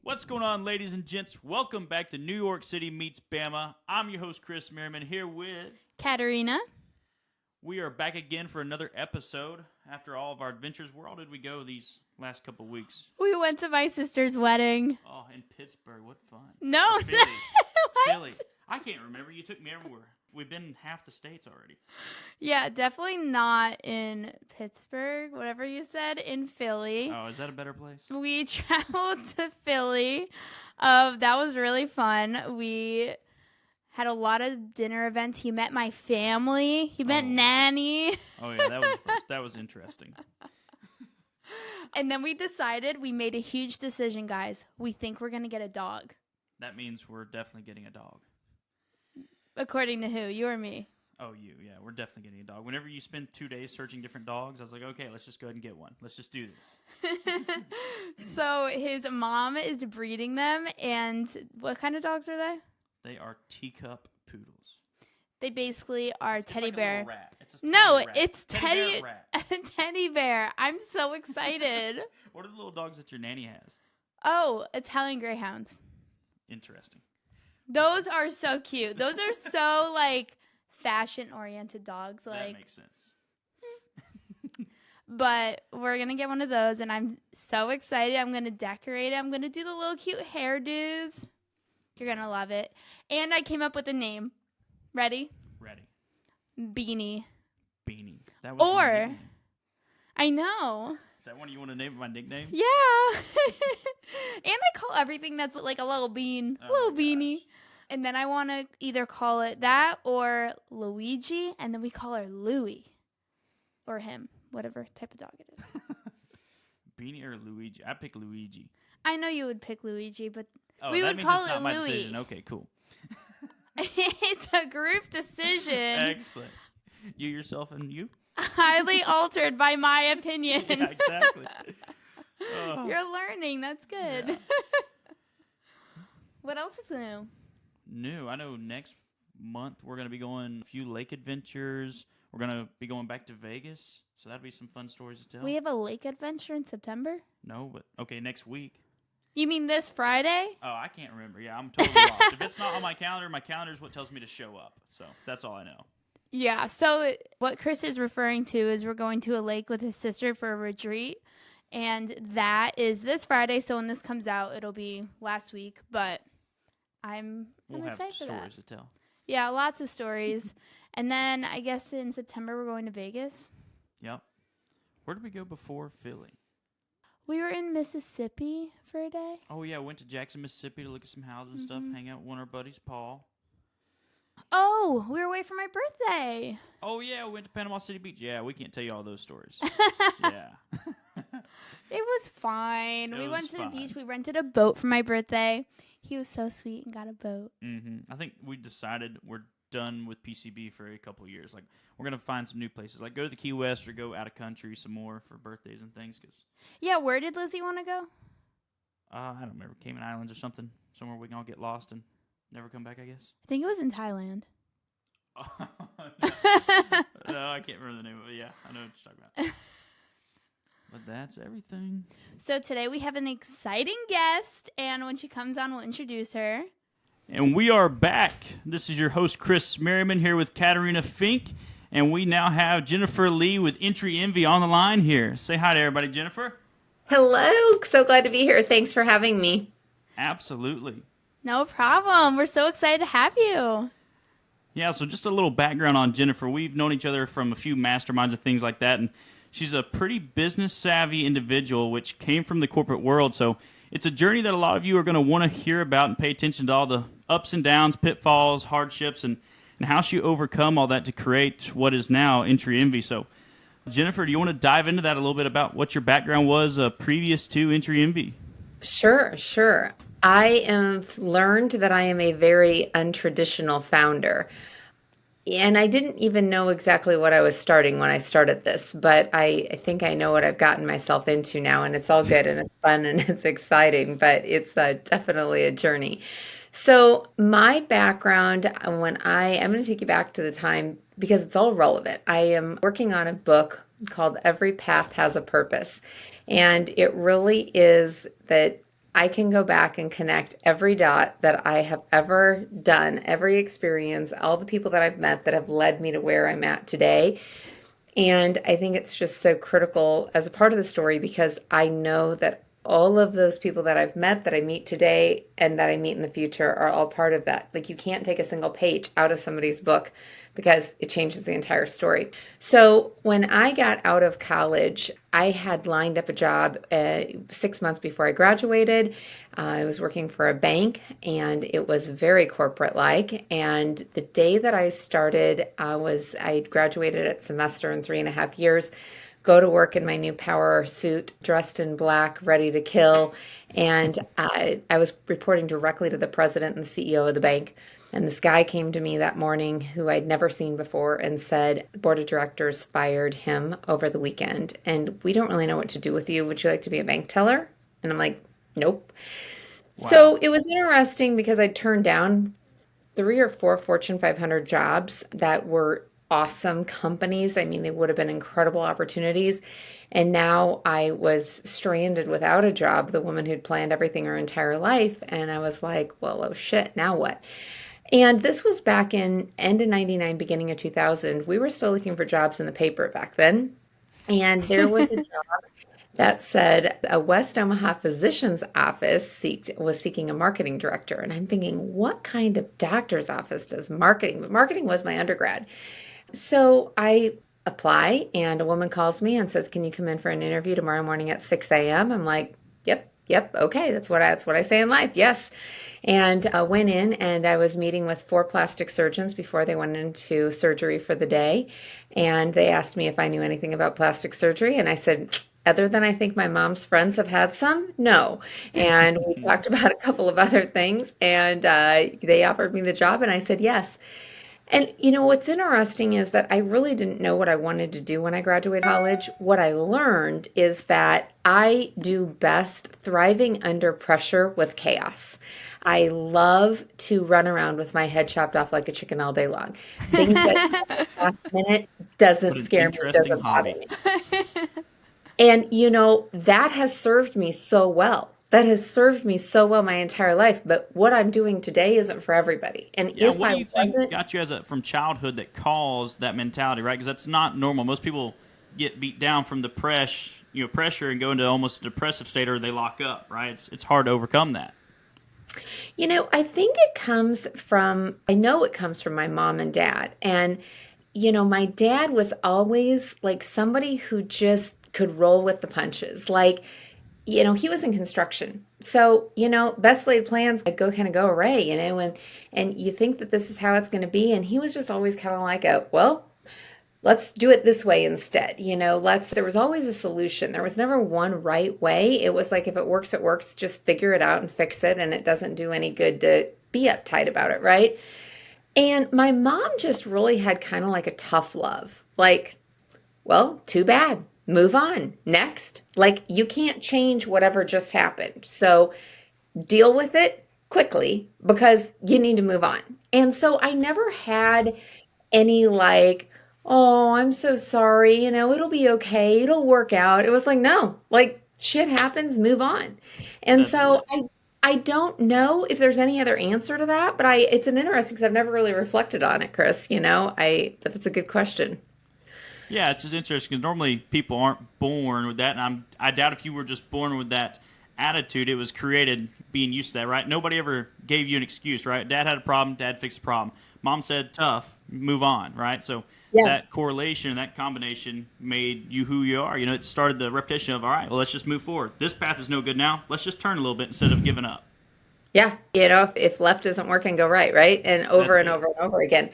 What's going on, ladies and gents? Welcome back to New York City Meets Bama. I'm your host, Chris Merriman, here with Katerina. We are back again for another episode after all of our adventures. Where all did we go these last couple of weeks? We went to my sister's wedding. Oh, in Pittsburgh. What fun. No. Philly. Philly. I can't remember. You took me everywhere. We've been in half the states already. Yeah, definitely not in Pittsburgh, whatever you said, in Philly. Oh, is that a better place? We traveled to Philly. That was really fun. We had a lot of dinner events. He met my family. He met Nanny. Oh, yeah, that was first. That was interesting. And then we made a huge decision, guys. We think we're going to get a dog. That means we're definitely getting a dog. According to who? You or me? Oh, you. Yeah, we're definitely getting a dog. Whenever you spend 2 days searching different dogs, I was like, okay, let's just go ahead and get one. Let's just do this. So his mom is breeding them, and what kind of dogs are they? They are teacup poodles. They basically are teddy like bear. A little rat. It's It's teddy bear rat. Teddy bear. I'm so excited. What are the little dogs that your nanny has? Oh, Italian greyhounds. Interesting. Those are so cute. Those are so like fashion-oriented dogs. Like that makes sense. But we're gonna get one of those, and I'm so excited. I'm gonna decorate it. I'm gonna do the little cute hairdos. You're gonna love it. And I came up with a name. Ready? Ready. Beanie. Beanie. That was my nickname. I know. Is that one you want to name my nickname? Yeah. And I call everything that's like a little bean. Little beanie. And then I want to either call it that or Luigi, and then we call her Louie. Or him. Whatever type of dog it is. Beanie or Luigi? I pick Luigi. I know you would pick Luigi, but we would call it Louie. Decision. Okay, cool. It's a group decision. Excellent. You yourself and you? Highly altered by my opinion. Yeah, exactly. You're learning. That's good. Yeah. What else is new? New. I know next month we're going to be going a few lake adventures. We're going to be going back to Vegas. So that'll be some fun stories to tell. We have a lake adventure in September? No, but okay, next week. You mean this Friday? Oh, I can't remember. Yeah, I'm totally lost. If it's not on my calendar is what tells me to show up. So that's all I know. Yeah, so what Chris is referring to is we're going to a lake with his sister for a retreat. And that is this Friday. So when this comes out, it'll be last week. But I'm excited for that. We'll have stories to tell. Yeah, lots of stories. And then I guess in September we're going to Vegas. Yep. Where did we go before Philly? We were in Mississippi for a day. Oh, yeah. Went to Jackson, Mississippi to look at some houses and stuff, hang out with one of our buddies, Paul. Oh, we were away for my birthday. Oh, yeah. We went to Panama City Beach. Yeah, we can't tell you all those stories. Yeah. It was fine. We went to fine. the beach. We rented a boat for my birthday. He was so sweet and got a boat. I think we decided we're done with PCB for a couple of years. Like, we're going to find some new places. Like, go to the Key West or go out of country some more for birthdays and things. Yeah, where did Lizzie want to go? I don't remember. Cayman Islands or something. Somewhere we can all get lost and never come back, I guess. I think it was in Thailand. No, I can't remember the name of it. Yeah, I know what you're talking about. But that's everything. So today we have an exciting guest, and when she comes on, we'll introduce her. And we are back. This is your host, Chris Merriman, here with Katerina Fink. And we now have Jennifer Lea with Entry Envy on the line here. Say hi to everybody, Jennifer. Hello. So glad to be here. Thanks for having me. Absolutely. No problem. We're so excited to have you. Yeah, so just a little background on Jennifer. We've known each other from a few masterminds and things like that. And she's a pretty business-savvy individual, which came from the corporate world. So it's a journey that a lot of you are going to want to hear about and pay attention to all the ups and downs, pitfalls, hardships, and how she overcome all that to create what is now Entry Envy. So, Jennifer, do you want to dive into that a little bit about what your background was previous to Entry Envy? Sure. I have learned that I am a very untraditional founder. And I didn't even know exactly what I was starting when I started this, but I think I know what I've gotten myself into now, and it's all good and it's fun and it's exciting, but it's definitely a journey. So my background, I'm going to take you back to the time because it's all relevant. I am working on a book called Every Path Has a Purpose. And it really is that I can go back and connect every dot that I have ever done, every experience, all the people that I've met that have led me to where I'm at today. And I think it's just so critical as a part of the story because I know that all of those people that I've met, that I meet today, and that I meet in the future are all part of that. Like you can't take a single page out of somebody's book because it changes the entire story. So when I got out of college, I had lined up a job 6 months before I graduated. I was working for a bank and it was very corporate like. And the day that I started, I graduated at semester in 3.5 years, go to work in my new power suit, dressed in black, ready to kill. And I was reporting directly to the president and the CEO of the bank. And this guy came to me that morning who I'd never seen before and said, the board of directors fired him over the weekend. And we don't really know what to do with you. Would you like to be a bank teller? And I'm like, nope. Wow. So it was interesting because I turned down 3 or 4 Fortune 500 jobs that were awesome companies. I mean, they would have been incredible opportunities. And now I was stranded without a job, the woman who'd planned everything her entire life. And I was like, well, oh shit, now what? And this was back in end of 99, beginning of 2000. We were still looking for jobs in the paper back then. And there was a job that said a West Omaha physician's office was seeking a marketing director. And I'm thinking, what kind of doctor's office does marketing? But marketing was my undergrad. So I apply and a woman calls me and says, can you come in for an interview tomorrow morning at 6 a.m.? I'm like, yep, okay. That's what I say in life. Yes. And I went in and I was meeting with 4 plastic surgeons before they went into surgery for the day. And they asked me if I knew anything about plastic surgery. And I said, other than I think my mom's friends have had some, no. And we talked about a couple of other things and they offered me the job and I said yes. And what's interesting is that I really didn't know what I wanted to do when I graduated college. What I learned is that I do best thriving under pressure with chaos. I love to run around with my head chopped off like a chicken all day long. Things that last minute What doesn't an scare me, interesting doesn't bother hobby. me. And that has served me so well. That has served me so well my entire life. But what I'm doing today isn't for everybody. And Yeah, if what I do you think wasn't, got you from childhood that caused that mentality, right? Because that's not normal. Most people get beat down from the pressure and go into almost a depressive state or they lock up, right? It's hard to overcome that. I think I know it comes from my mom and dad. And, my dad was always like somebody who just could roll with the punches. Like, he was in construction. So, best laid plans go array, and you think that this is how it's going to be. And he was just always kind of like well, let's do it this way instead. There was always a solution. There was never one right way. It was like, if it works, it works. Just figure it out and fix it. And it doesn't do any good to be uptight about it. Right. And my mom just really had kind of like a tough love. Like, well, too bad. Move on. Next. Like, you can't change whatever just happened. So deal with it quickly because you need to move on. And so I never had any like, oh, I'm so sorry, it'll be okay, it'll work out. It was like, no, like shit happens, move on. And Definitely. so I don't know if there's any other answer to that, but it's an interesting because I've never really reflected on it, Chris. But that's a good question. Yeah, it's just interesting because normally people aren't born with that, and I doubt if you were just born with that attitude, it was created being used to that, right? Nobody ever gave you an excuse, right? Dad had a problem, dad fixed the problem. Mom said, tough, move on, right? So Yeah. that correlation, that combination made you who you are. It started the repetition of, all right, well, let's just move forward. This path is no good now. Let's just turn a little bit instead of giving up. Yeah. If left isn't working, go right, right? And over That's and it. over and over again.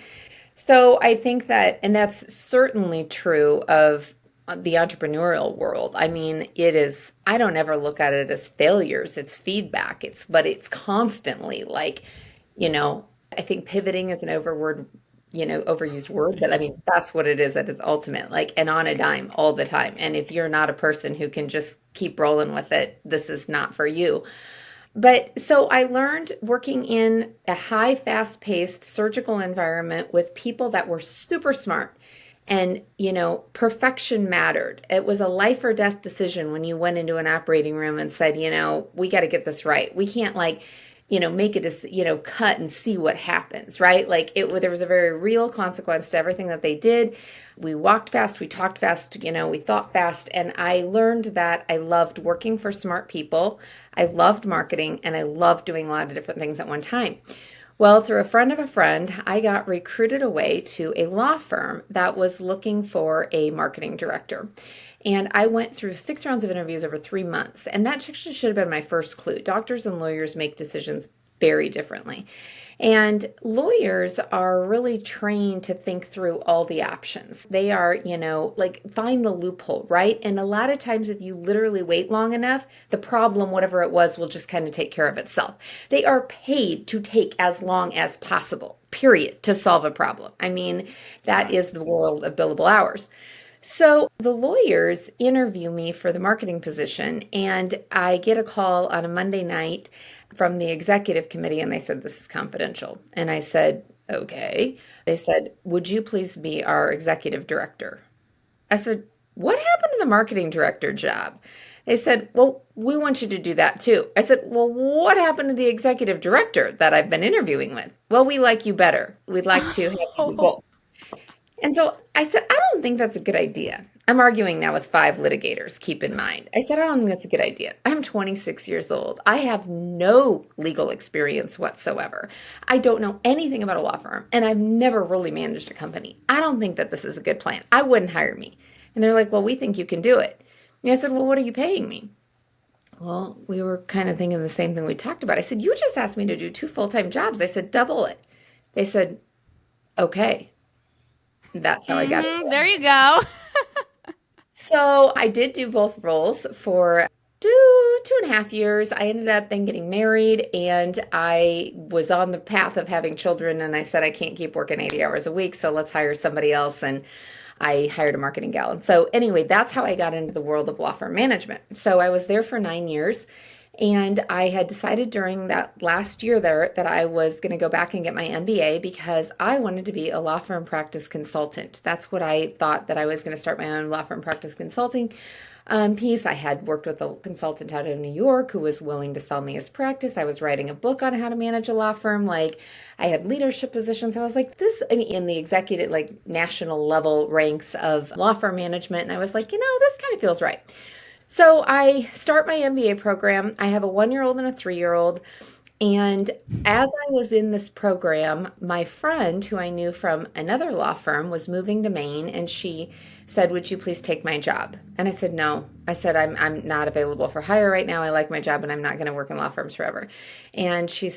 So I think that, and that's certainly true of the entrepreneurial world. I mean, I don't ever look at it as failures. It's feedback. But it's constantly like, you know, I think pivoting is an overused word, but I mean, that's what it is at its ultimate, like, and on a dime all the time. And if you're not a person who can just keep rolling with it, this is not for you. But so I learned working in a high, fast paced surgical environment with people that were super smart. And, perfection mattered. It was a life or death decision when you went into an operating room and said, we got to get this right. We can't make it, cut and see what happens, right? There was a very real consequence to everything that they did. We walked fast, we talked fast, we thought fast. And I learned that I loved working for smart people. I loved marketing, and I loved doing a lot of different things at one time. Well, through a friend of a friend, I got recruited away to a law firm that was looking for a marketing director. And I went through 6 rounds of interviews over 3 months. And that actually should have been my first clue. Doctors and lawyers make decisions very differently. And lawyers are really trained to think through all the options. They are, find the loophole, right? And a lot of times, if you literally wait long enough, the problem, whatever it was, will just kind of take care of itself. They are paid to take as long as possible, period, to solve a problem. I mean, that is the world of billable hours. So the lawyers interview me for the marketing position, and I get a call on a Monday night from the executive committee, and they said, "This is confidential." And I said, "Okay." They said, "Would you please be our executive director?" I said, "What happened to the marketing director job?" They said, "Well, we want you to do that too." I said, "Well, what happened to the executive director that I've been interviewing with?" "Well, we like you better. We'd like to have you do both." And so I said, "I don't think that's a good idea." I'm arguing now with 5 litigators, keep in mind. I said, "I don't think that's a good idea. I'm 26 years old. I have no legal experience whatsoever. I don't know anything about a law firm, and I've never really managed a company. I don't think that this is a good plan. I wouldn't hire me." And they're like, "Well, we think you can do it." And I said, "Well, what are you paying me?" Well, we were kind of thinking the same thing we talked about. I said, "You just asked me to do 2 full-time jobs." I said, "Double it." They said, "Okay." That's how I got it. There you go. So I did do both roles for 2.5 years. I ended up then getting married, and I was on the path of having children, and I said, "I can't keep working 80 hours a week, so let's hire somebody else." And I hired a marketing gal. And so anyway, that's how I got into the world of law firm management. So I was there for 9 years. And I had decided during that last year there that I was going to go back and get my MBA because I wanted to be a law firm practice consultant. That's what I thought, that I was going to start my own law firm practice consulting piece. I had worked with a consultant out of New York who was willing to sell me his practice. I was writing a book on how to manage a law firm. I had leadership positions. I was like, in the executive, national level ranks of law firm management. And I was like, this kind of feels right. So I start my MBA program. I have a 1-year-old and a 3-year-old. And as I was in this program, my friend, who I knew from another law firm, was moving to Maine, and she said, "Would you please take my job?" And I said, "No." I said, I'm not available for hire right now. I like my job, and I'm not going to work in law firms forever." And she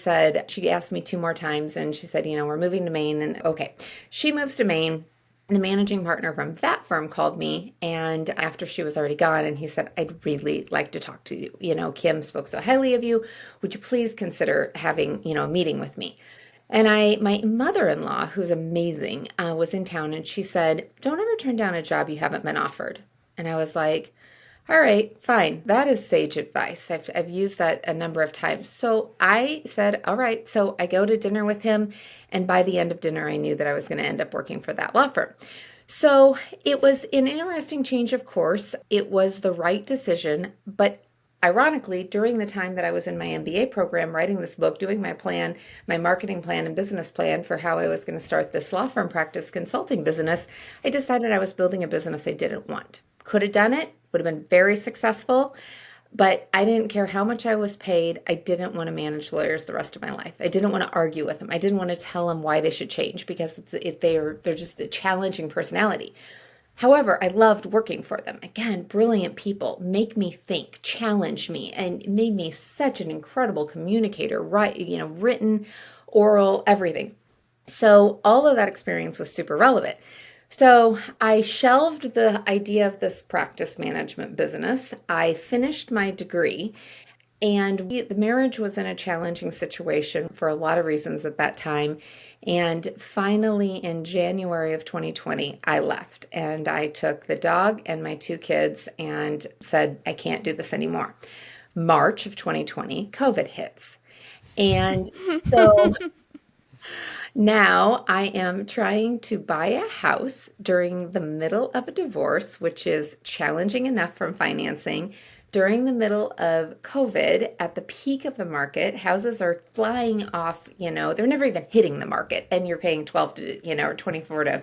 asked me 2 more times, and she said, "We're moving to Maine." And okay, she moves to Maine. The managing partner from that firm called me, and after she was already gone, and he said, "I'd really like to talk to you. Kim spoke so highly of you. Would you please consider having, a meeting with me?" And my mother-in-law, who's amazing, was in town, and she said, "Don't ever turn down a job you haven't been offered." And I was like, "All right, fine. That is sage advice. I've used that a number of times." So I said, "All right." So I go to dinner with him. And by the end of dinner, I knew that I was going to end up working for that law firm. So it was an interesting change of course. It was the right decision. But ironically, during the time that I was in my MBA program, writing this book, doing my plan, my marketing plan and business plan for how I was going to start this law firm practice consulting business, I decided I was building a business I didn't want. Could have done it, would have been very successful. But I didn't care how much I was paid. I didn't want to manage lawyers the rest of my life. I didn't want to argue with them. I didn't want to tell them why they should change because they're just a challenging personality. However, I loved working for them. Again, brilliant people, make me think, challenge me, and made me such an incredible communicator, right? Written, oral, everything. So all of that experience was super relevant. So I shelved the idea of this practice management business. I finished my degree, and the marriage was in a challenging situation for a lot of reasons at that time. And finally, in January of 2020, I left, and I took the dog and my 2 kids and said, "I can't do this anymore." March of 2020, COVID hits. And so Now I am trying to buy a house during the middle of a divorce, which is challenging enough from financing. During the middle of COVID, at the peak of the market, houses are flying off, they're never even hitting the market, and you're paying 12 to, or 24 to,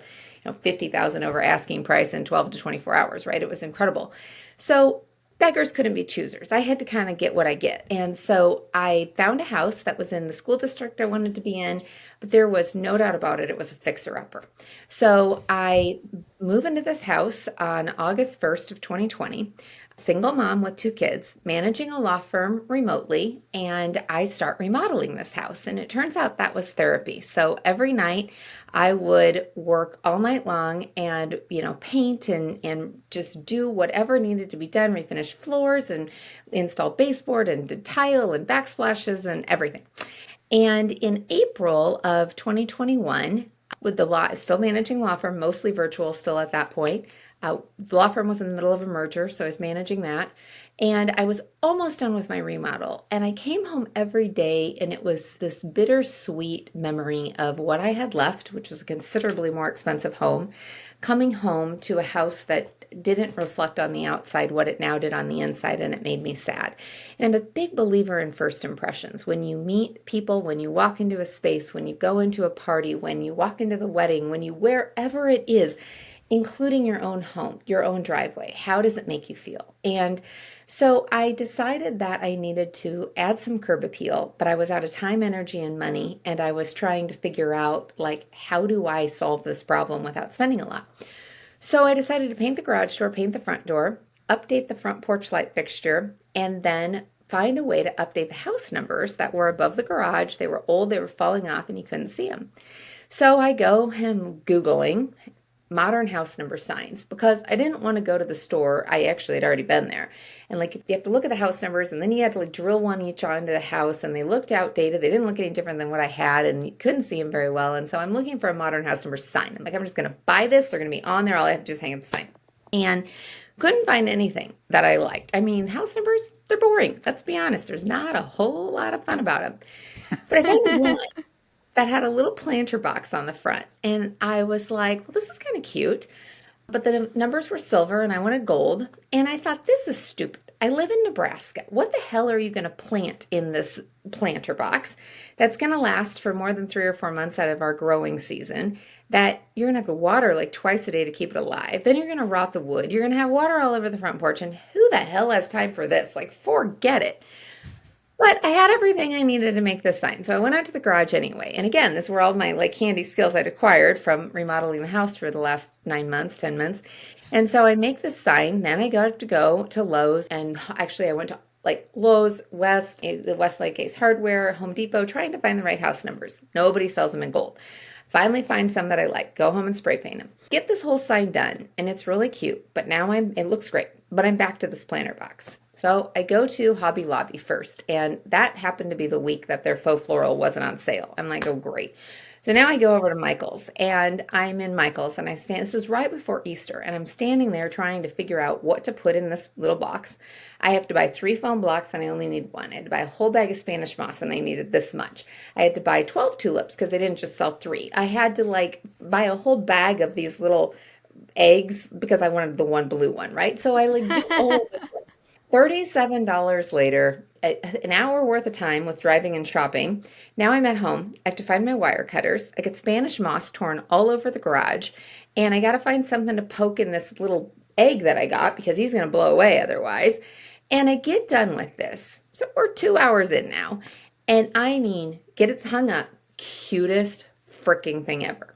50,000 over asking price in 12 to 24 hours, right? It was incredible. So beggars couldn't be choosers. I had to kind of get what I get. And so I found a house that was in the school district I wanted to be in, but there was no doubt about it. It was a fixer-upper. So I move into this house on August 1st of 2020, single mom with 2 kids, managing a law firm remotely, and I start remodeling this house. And it turns out that was therapy. So every night I would work all night long and, paint and just do whatever needed to be done, refinish floors and install baseboard and did tile and backsplashes and everything. And in April of 2021, with the law, still managing law firm, mostly virtual still at that point. The law firm was in the middle of a merger, so I was managing that. And I was almost done with my remodel. And I came home every day, and it was this bittersweet memory of what I had left, which was a considerably more expensive home, coming home to a house that didn't reflect on the outside what it now did on the inside, and it made me sad. And I'm a big believer in first impressions. When you meet people, when you walk into a space, when you go into a party, when you walk into the wedding, when you wherever it is, including your own home, your own driveway, how does it make you feel? And so I decided that I needed to add some curb appeal, but I was out of time, energy, and money, and I was trying to figure out, how do I solve this problem without spending a lot? So I decided to paint the garage door, paint the front door, update the front porch light fixture, and then find a way to update the house numbers that were above the garage. They were old, they were falling off, and you couldn't see them. So I go and I'm Googling modern house number signs because I didn't want to go to the store. I actually had already been there. And you have to look at the house numbers, and then you had to drill one each onto the house, and they looked outdated. They didn't look any different than what I had, and you couldn't see them very well. And so I'm looking for a modern house number sign. I'm just going to buy this. They're going to be on there. All I have to do is hang up the sign. And couldn't find anything that I liked. I mean, house numbers, they're boring. Let's be honest. There's not a whole lot of fun about them. But I found one that had a little planter box on the front. And I was like, well, this is kind of cute. But the numbers were silver and I wanted gold. And I thought, this is stupid. I live in Nebraska. What the hell are you going to plant in this planter box that's going to last for more than 3 or 4 months out of our growing season, that you're going to have to water twice a day to keep it alive? Then you're going to rot the wood. You're going to have water all over the front porch. And who the hell has time for this? Forget it. But I had everything I needed to make this sign. So I went out to the garage anyway. And again, this were all my handy skills I'd acquired from remodeling the house for the last 9 months, 10 months. And so I make this sign. Then I got to go to Lowe's. And actually I went to Lowe's, the Westlake Ace Hardware, Home Depot, trying to find the right house numbers. Nobody sells them in gold. Finally find some that I like. Go home and spray paint them. Get this whole sign done. And it's really cute. But now it looks great. But I'm back to this planter box. So I go to Hobby Lobby first, and that happened to be the week that their faux floral wasn't on sale. I'm like, oh, great. So now I go over to Michael's, and I'm in Michael's, and this is right before Easter, and I'm standing there trying to figure out what to put in this little box. I have to buy 3 foam blocks, and I only need 1. I had to buy a whole bag of Spanish moss, and I needed this much. I had to buy 12 tulips because they didn't just sell 3. I had to buy a whole bag of these little eggs because I wanted the one blue one, right? So I do all of this. $37 later, an hour worth of time with driving and shopping. Now I'm at home. I have to find my wire cutters. I get Spanish moss torn all over the garage. And I got to find something to poke in this little egg that I got because he's going to blow away otherwise. And I get done with this. So we're 2 hours in now. And I mean, get it hung up. Cutest freaking thing ever.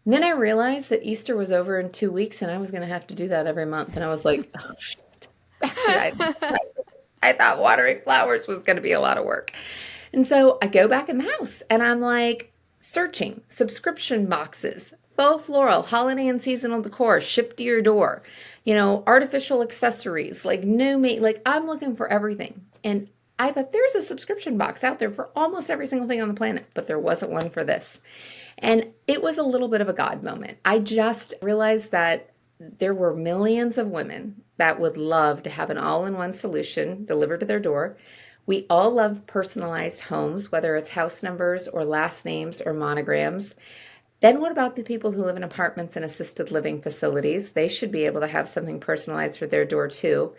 And then I realized that Easter was over in 2 weeks and I was going to have to do that every month. And I was like, oh, shit. I thought watering flowers was going to be a lot of work. And so I go back in the house and I'm searching subscription boxes, faux floral, holiday and seasonal decor shipped to your door, artificial accessories, new made, I'm looking for everything. And I thought there's a subscription box out there for almost every single thing on the planet, but there wasn't one for this. And it was a little bit of a God moment. I just realized that there were millions of women that would love to have an all-in-one solution delivered to their door We all love personalized homes, whether it's house numbers or last names or monograms. Then what about the people who live in apartments and assisted living facilities? They should be able to have something personalized for their door too.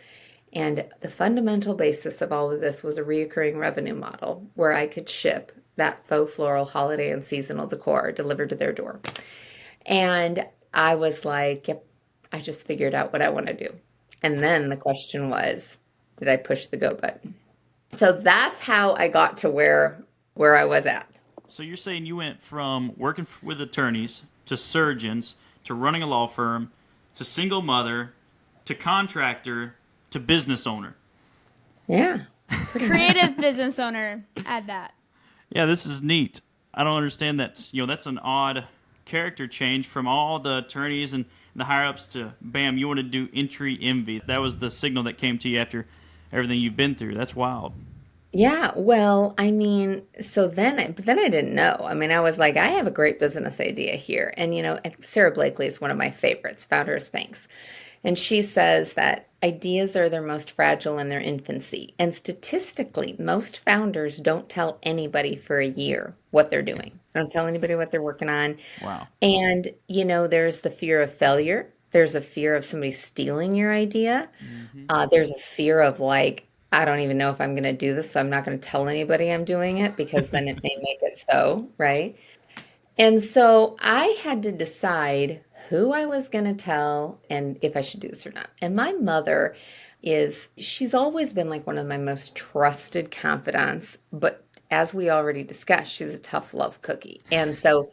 And the fundamental basis of all of this was a reoccurring revenue model where I could ship that faux floral holiday and seasonal decor delivered to their door. And I was like, yep, I just figured out what I want to do. And then the question was, did I push the go button? So that's how I got to where I was at. So you're saying you went from working with attorneys to surgeons to running a law firm to single mother to contractor to business owner. Yeah. Creative business owner. Add that. Yeah, this is neat. I don't understand that. That's an odd character change from all the attorneys and the higher ups to bam, you want to do entry envy. That was the signal that came to you after everything you've been through. That's wild. Yeah, well, I mean, but then I didn't know. I mean, I was like, I have a great business idea here. And, Sarah Blakely is one of my favorites, founder of Spanx. And she says that ideas are their most fragile in their infancy. And statistically, most founders don't tell anybody for a year what they're doing. They don't tell anybody what they're working on. Wow. And, there's the fear of failure. There's a fear of somebody stealing your idea. There's a fear of like, I don't even know if I'm going to do this, so I'm not going to tell anybody I'm doing it because then it may make it so, right? And so I had to decide who I was going to tell and if I should do this or not. And my mother she's always been like one of my most trusted confidants, but as we already discussed, she's a tough love cookie. And so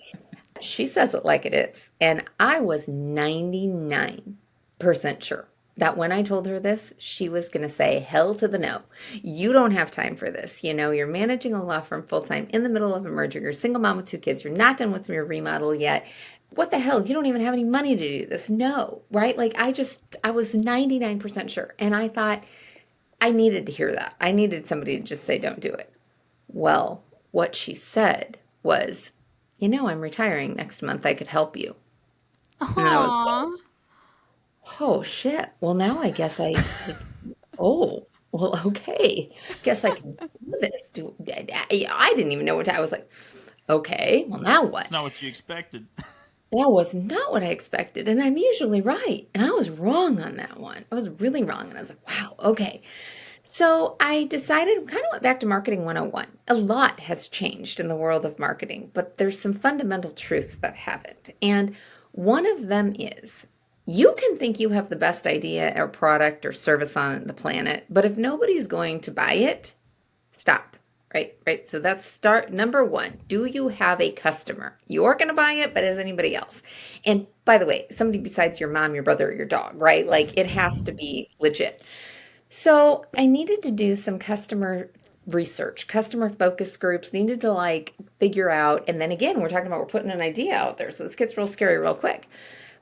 she says it like it is. And I was 99% sure that when I told her this, she was going to say, hell to the no. You don't have time for this. You're managing a law firm full time in the middle of a merger. You're a single mom with 2 kids. You're not done with your remodel yet. What the hell? You don't even have any money to do this. No, right? Like I was 99% sure. And I thought I needed to hear that. I needed somebody to just say, don't do it. Well, what she said was, I'm retiring next month. I could help you. And I was Aww. like, oh shit. Well, now I guess oh, well, okay. Guess I can do this. I didn't even know what I was like, okay, well, now what? It's not what you expected. That was not what I expected. And I'm usually right. And I was wrong on that one. I was really wrong. And I was like, wow, okay. So I decided, kind of went back to marketing 101. A lot has changed in the world of marketing, but there's some fundamental truths that haven't. And one of them is, you can think you have the best idea or product or service on the planet, but if nobody's going to buy it, stop. Right. So that's start number 1. Do you have a customer? You're going to buy it, but is anybody else? And by the way, somebody besides your mom, your brother, or your dog, right? Like it has to be legit. So I needed to do some customer research, customer focus groups, needed to like figure out. And then again, we're putting an idea out there. So this gets real scary real quick.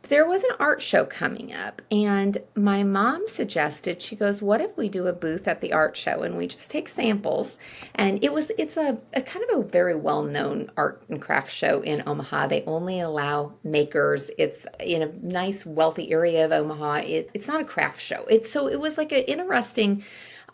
But there was an art show coming up and my mom suggested, she goes, what if we do a booth at the art show and we just take samples? And it's a kind of a very well-known art and craft show in Omaha. They only allow makers. It's in a nice, wealthy area of Omaha. It's not a craft show. It was like an interesting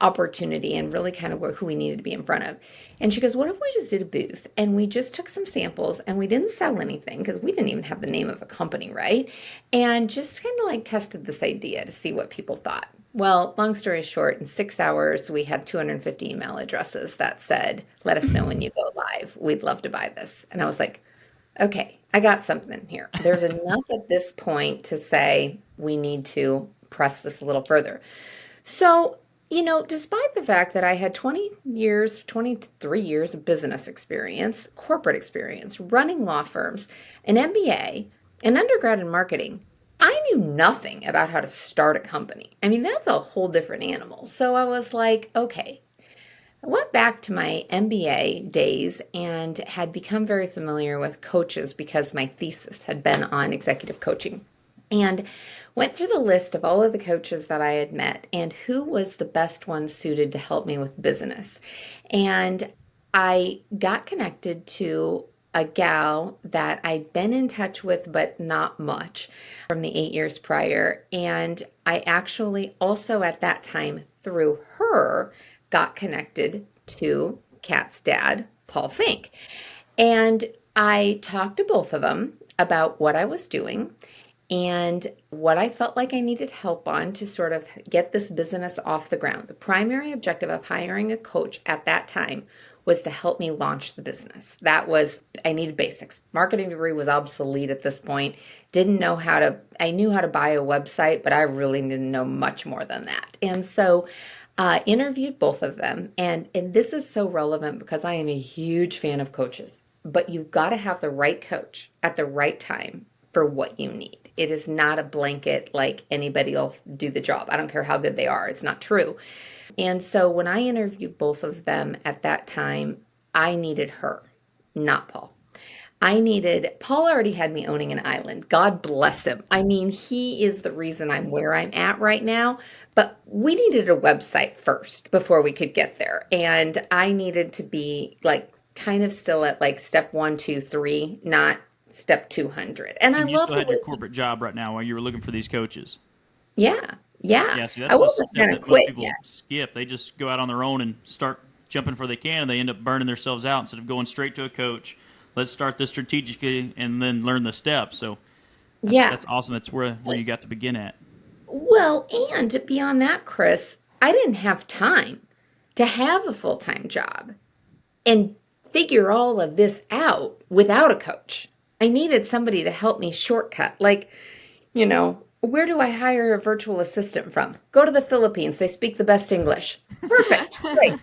opportunity and really kind of who we needed to be in front of. And she goes, what if we just did a booth and we just took some samples and we didn't sell anything because we didn't even have the name of a company, right? And just kind of like tested this idea to see what people thought. Well, long story short, in 6 hours, we had 250 email addresses that said, let us know when you go live. We'd love to buy this. And I was like, okay, I got something here. There's enough at this point to say we need to press this a little further. So despite the fact that I had 23 years of business experience, corporate experience, running law firms, an MBA, an undergrad in marketing, I knew nothing about how to start a company. I mean, that's a whole different animal. So I was like, okay. I went back to my MBA days and had become very familiar with coaches because my thesis had been on executive coaching. And went through the list of all of the coaches that I had met and who was the best one suited to help me with business. And I got connected to a gal that I'd been in touch with, but not much from the 8 years prior. And I actually also at that time, through her, got connected to Kat's dad, Paul Fink. And I talked to both of them about what I was doing and what I felt like I needed help on to sort of get this business off the ground. The primary objective of hiring a coach at that time was to help me launch the business. I needed basics. Marketing degree was obsolete at this point. I knew how to buy a website, but I really didn't know much more than that. And so interviewed both of them. And this is so relevant because I am a huge fan of coaches, but you've got to have the right coach at the right time for what you need. It is not a blanket like anybody will do the job. I don't care how good they are. It's not true. And so when I interviewed both of them at that time, I needed her, not Paul. Paul already had me owning an island. God bless him. I mean, he is the reason I'm where I'm at right now. But we needed a website first before we could get there. And I needed to be like kind of still at like step 1, 2, 3, not step 200. And I And you love still the had way your corporate job right now while you were looking for these coaches. yeah. Yeah, see, I that's a wasn't step going to that most quit people yet. skip. They just go out on their own and start jumping for they can, and they end up burning themselves out instead of going straight to a coach. Let's start this strategically and then learn the steps. So Yeah. that's awesome. That's where you got to begin at. Well, and beyond that, Chris, I didn't have time to have a full-time job and figure all of this out without a coach. I needed somebody to help me shortcut. Like, where do I hire a virtual assistant from? Go to the Philippines. They speak the best English. Perfect. Great.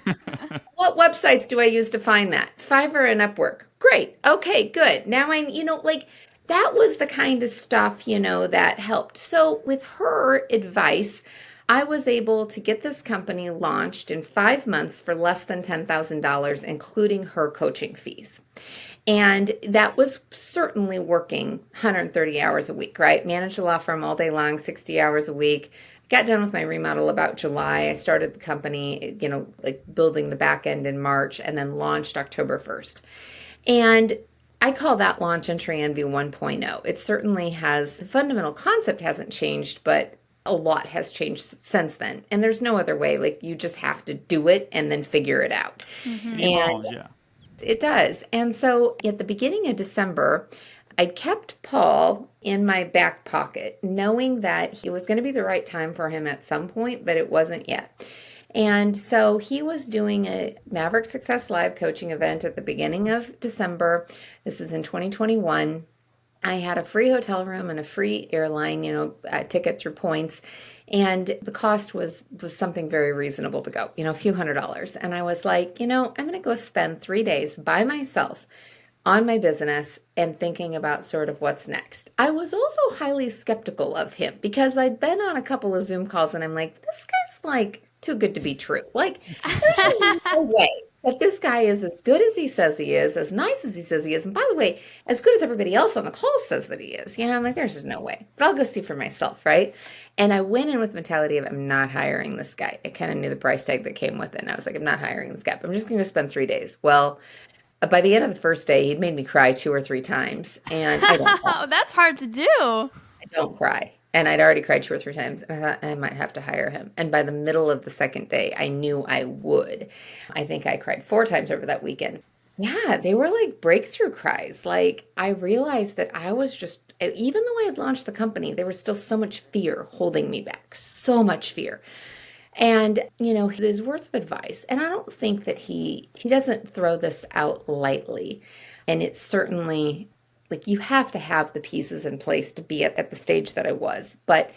What websites do I use to find that? Fiverr and Upwork. Great. Okay, good. Now that was the kind of stuff, that helped. So with her advice, I was able to get this company launched in 5 months for less than $10,000, including her coaching fees. And that was certainly working 130 hours a week, right? Managed a law firm all day long, 60 hours a week. Got done with my remodel about July. I started the company, like building the back end in March and then launched October 1st. And I call that launch Entry Envy 1.0. It certainly has, the fundamental concept hasn't changed, but a lot has changed since then. And there's no other way. Like you just have to do it and then figure it out. It And evolves, yeah. it does. And so at the beginning of December, I kept Paul in my back pocket, knowing that it was going to be the right time for him at some point, but it wasn't yet. And so he was doing a Maverick Success Live coaching event at the beginning of December. This is in 2021. I had a free hotel room and a free airline, a ticket through points. And the cost was something very reasonable to go, a few $100s. And I was like, I'm going to go spend 3 days by myself on my business and thinking about sort of what's next. I was also highly skeptical of him because I'd been on a couple of Zoom calls and I'm like, this guy's like too good to be true. Like, there's no way that this guy is as good as he says he is, as nice as he says he is, and by the way, as good as everybody else on the call says that he is. I'm like, there's just no way. But I'll go see for myself, right? And I went in with the mentality of, I'm not hiring this guy. I kind of knew the price tag that came with it. And I was like, I'm not hiring this guy. But I'm just going to spend 3 days. Well, by the end of the first day, he'd made me cry 2 or 3 times. And I don't cry. Oh, that's hard to do. I don't cry. And I'd already cried 2 or 3 times. And I thought I might have to hire him. And by the middle of the second day, I knew I would. I think I cried 4 times over that weekend. Yeah, they were like breakthrough cries. Like I realized that I was just, even though I had launched the company, there was still so much fear holding me back. So much fear. And, his words of advice, and I don't think that he doesn't throw this out lightly. And it's certainly like you have to have the pieces in place to be at the stage that I was. But,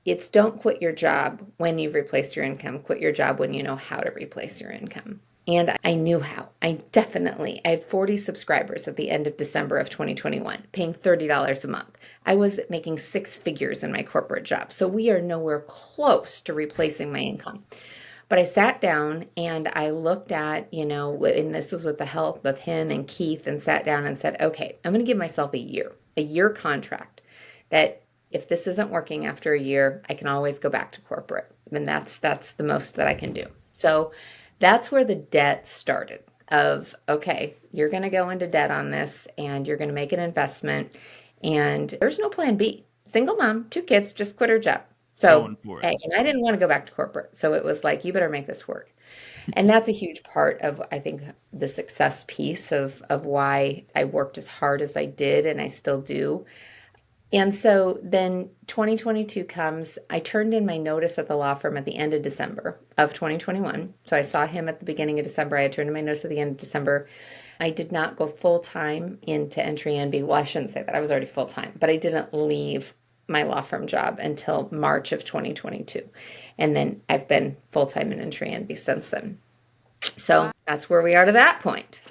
it's don't quit your job when you've replaced your income. Quit your job when you know how to replace your income. And I knew how. I had 40 subscribers at the end of December of 2021, paying $30 a month. I was making 6 figures in my corporate job. So we are nowhere close to replacing my income. But I sat down and I looked at, and this was with the help of him and Keith, and sat down and said, okay, I'm going to give myself a year contract that if this isn't working after a year, I can always go back to corporate. And that's the most that I can do. So that's where the debt started of, okay, you're going to go into debt on this and you're going to make an investment and there's no plan B. Single mom, 2 kids, just quit her job. So, Going for it. and I didn't want to go back to corporate. So it was like, you better make this work. And that's a huge part of, I think, the success piece of why I worked as hard as I did and I still do. And so then 2022 comes. I turned in my notice at the law firm at the end of December of 2021. So I saw him at the beginning of December. I turned in my notice at the end of December. I did not go full time into entry NB. Well, I shouldn't say that. I was already full time, but I didn't leave my law firm job until March of 2022. And then I've been full time in entry NB since then. So Wow. that's where we are to that point.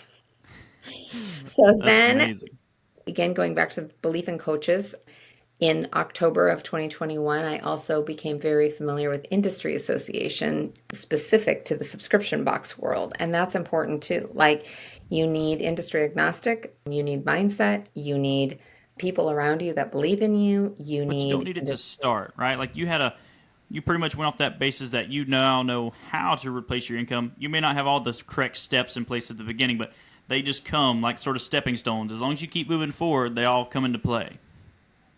So That's then, amazing. again, going back to belief in coaches, in October of 2021, I also became very familiar with industry association specific to the subscription box world. And that's important too. Like, you need industry agnostic, you need mindset, you need people around you that believe in you, you But you don't need need it to industry. start, right? Like you pretty much went off that basis that you now know how to replace your income. You may not have all the correct steps in place at the beginning, but they just come like sort of stepping stones. As long as you keep moving forward, they all come into play.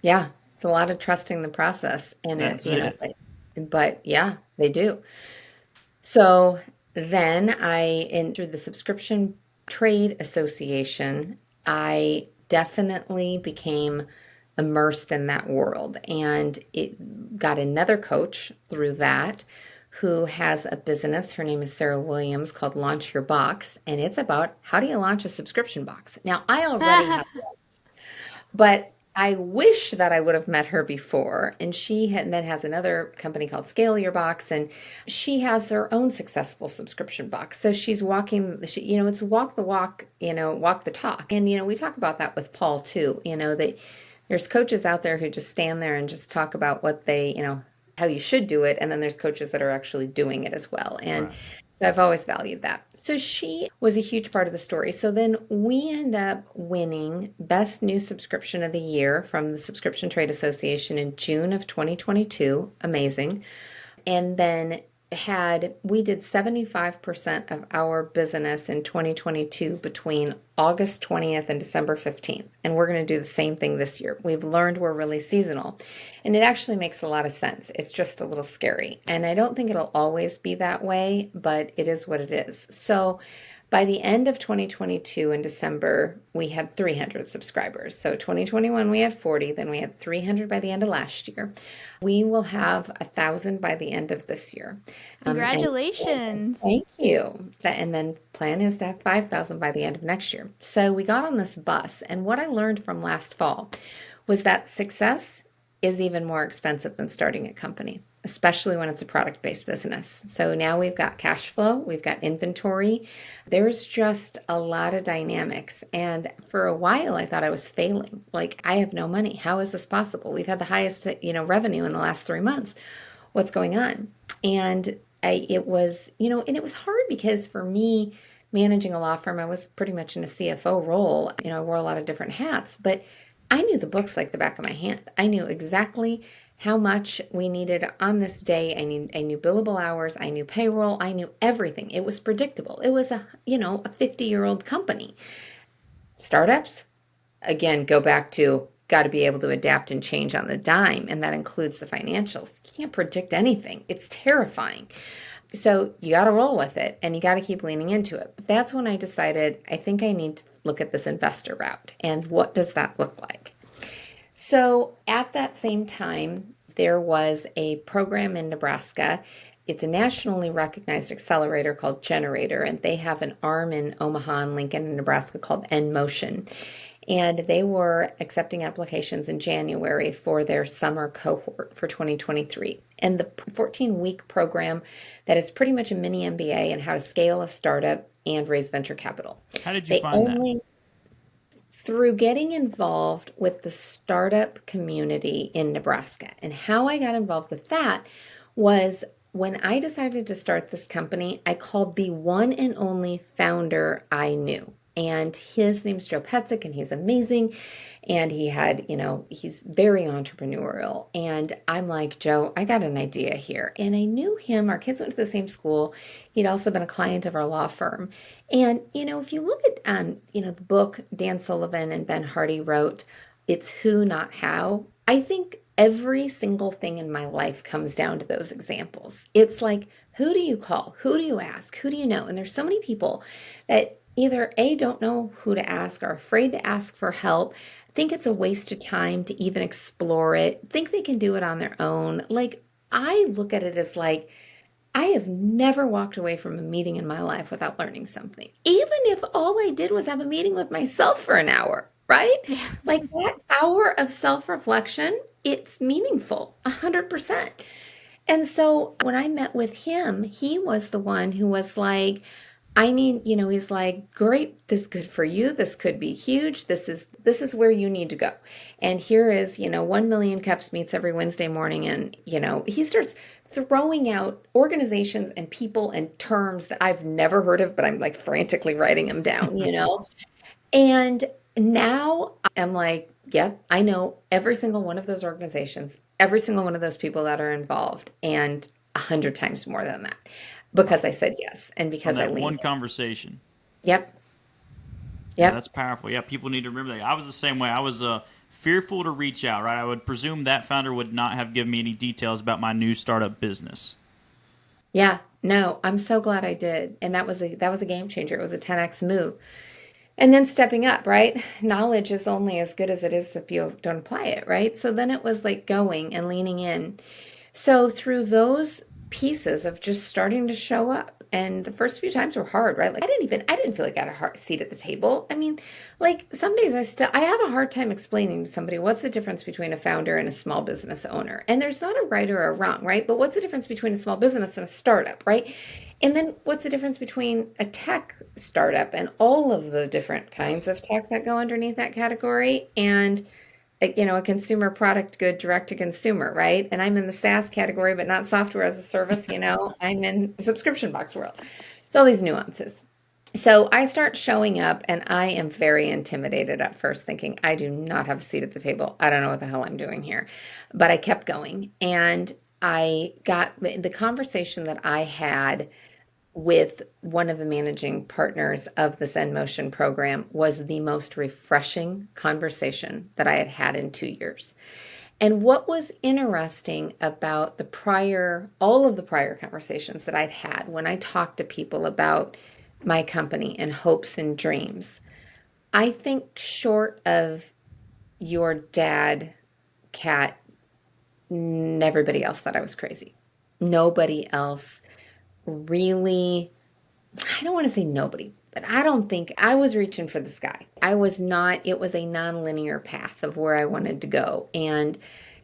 Yeah, it's a lot of trusting the process. And it, That's it. but yeah, they do. So then through the Subscription Trade Association, I definitely became immersed in that world. And it got another coach through that who has a business. Her name is Sarah Williams, called Launch Your Box. And it's about, how do you launch a subscription box? Now, I already have, but I wish that I would have met her before. And then has another company called Scale Your Box, and she has her own successful subscription box. So she's it's walk the walk, walk the talk. And we talk about that with Paul too. There's coaches out there who just stand there and just talk about what how you should do it, and then there's coaches that are actually doing it as well. And Right. so I've always valued that. So she was a huge part of the story. So then we end up winning Best New Subscription of the Year from the Subscription Trade Association in June of 2022. Amazing. And then we did 75% of our business in 2022 between August 20th and December 15th. And we're going to do the same thing this year. We've learned we're really seasonal. And it actually makes a lot of sense. It's just a little scary. And I don't think it'll always be that way, but it is what it is. So by the end of 2022 in December, we had 300 subscribers. So 2021, we had 40, then we had 300 by the end of last year. We will have 1,000 by the end of this year. And Congratulations. thank you. And then plan is to have 5,000 by the end of next year. So we got on this bus, and what I learned from last fall was that success is even more expensive than starting a company, especially when it's a product-based business. So now we've got cash flow, we've got inventory. There's just a lot of dynamics. And for a while, I thought I was failing. Like, I have no money. How is this possible? We've had the highest, revenue in the last 3 months. What's going on? And it was hard because for me, managing a law firm, I was pretty much in a CFO role. I wore a lot of different hats, but I knew the books like the back of my hand. I knew exactly how much we needed on this day. I knew billable hours. I knew payroll. I knew everything. It was predictable. It was a 50-year-old company. Startups, again, go back to got to be able to adapt and change on the dime. And that includes the financials. You can't predict anything. It's terrifying. So you got to roll with it and you got to keep leaning into it. But that's when I decided, I think I need to look at this investor route. And what does that look like? So at that same time, there was a program in Nebraska. It's a nationally recognized accelerator called Generator, and they have an arm in Omaha and Lincoln in Nebraska called N Motion. And they were accepting applications in January for their summer cohort for 2023. And the 14-week program that is pretty much a mini MBA in how to scale a startup and raise venture capital. How did you find that? Through getting involved with the startup community in Nebraska. And how I got involved with that was when I decided to start this company, I called the one and only founder I knew. And his name's Joe Petzik, and he's amazing. And he's very entrepreneurial. And I'm like, Joe, I got an idea here. And I knew him. Our kids went to the same school. He'd also been a client of our law firm. And, if you look at, the book Dan Sullivan and Ben Hardy wrote, It's Who, Not How. I think every single thing in my life comes down to those examples. It's like, who do you call? Who do you ask? Who do you know? And there's so many people that either A, don't know who to ask, are afraid to ask for help, think it's a waste of time to even explore it, think they can do it on their own. Like, I look at it as like, I have never walked away from a meeting in my life without learning something. Even if all I did was have a meeting with myself for an hour, right? Yeah. Like that hour of self-reflection, it's meaningful, 100%. And so when I met with him, he was the one who was like, I need, he's like, great, this is good for you. This could be huge. This is where you need to go. And here is, 1 million cups meets every Wednesday morning. And, he starts throwing out organizations and people and terms that I've never heard of, but I'm like frantically writing them down. And now I'm like, yep, I know every single one of those organizations, every single one of those people that are involved, and 100 times more than that, because I said yes and On because I that leaned one in. conversation. Yep. Yeah, Yep. that's powerful. Yeah, people need to remember that. I was the same way. I was fearful to reach out, right? I would presume that founder would not have given me any details about my new startup business. Yeah. No, I'm so glad I did. And that was a game changer. It was a 10x move. And then stepping up, right? Knowledge is only as good as it is if you don't apply it, right? So then it was like going and leaning in. So through those pieces of just starting to show up, and the first few times were hard, right? Like I didn't feel like I had a hard seat at the table. I mean, like some days I have a hard time explaining to somebody what's the difference between a founder and a small business owner. And there's not a right or a wrong, right? But what's the difference between a small business and a startup, right? And then what's the difference between a tech startup and all of the different kinds of tech that go underneath that category and a consumer product good direct to consumer, right? And I'm in the SaaS category, but not software as a service, I'm in the subscription box world. So all these nuances. So I start showing up and I am very intimidated at first, thinking, I do not have a seat at the table. I don't know what the hell I'm doing here. But I kept going. And I got the conversation that I had with one of the managing partners of the Zen Motion program was the most refreshing conversation that I had had in 2 years. And what was interesting about all of the prior conversations that I'd had when I talked to people about my company and hopes and dreams, I think short of your dad, Kat, everybody else thought I was crazy. Nobody else really, I don't want to say nobody, but I don't think I was reaching for the sky. I was not, it was a nonlinear path of where I wanted to go. And